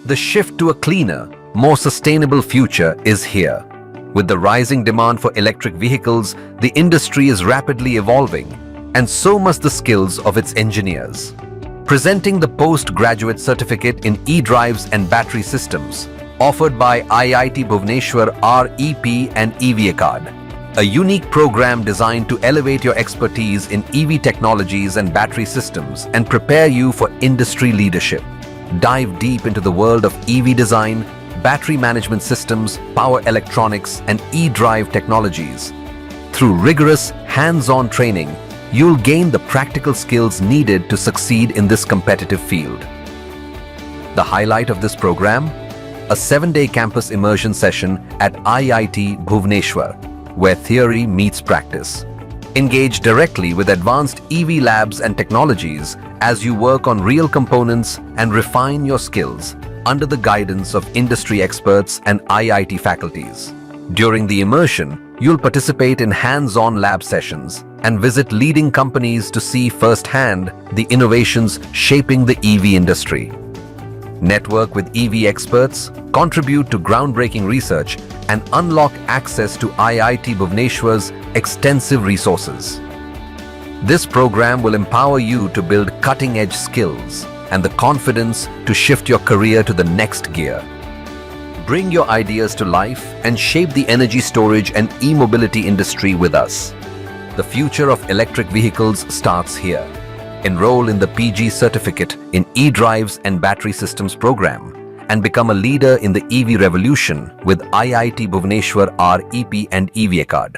The shift to a cleaner, more sustainable future is here. With the rising demand for electric vehicles, the industry is rapidly evolving, and so must the skills of its engineers. Presenting the postgraduate certificate in e-drives and battery systems, offered by IIT Bhubaneswar REP and evACAD, a unique program designed to elevate your expertise in EV technologies and battery systems and prepare you for industry leadership. Dive deep into the world of EV design, battery management systems, power electronics, and e-drive technologies. Through rigorous, hands-on training, you'll gain the practical skills needed to succeed in this competitive field. The highlight of this program? A 7-day campus immersion session at IIT Bhubaneswar, where theory meets practice. Engage directly with advanced EV labs and technologies as you work on real components and refine your skills under the guidance of industry experts and IIT faculties. During the immersion, you'll participate in hands-on lab sessions and visit leading companies to see firsthand the innovations shaping the EV industry. Network with EV experts, contribute to groundbreaking research, and unlock access to IIT Bhubaneswar's extensive resources. This program will empower you to build cutting-edge skills and the confidence to shift your career to the next gear. Bring your ideas to life and shape the energy storage and e-mobility industry with us. The future of electric vehicles starts here. Enroll in the PG certificate in e-drives and battery systems program and become a leader in the EV revolution with IIT Bhubaneswar REP and evACAD.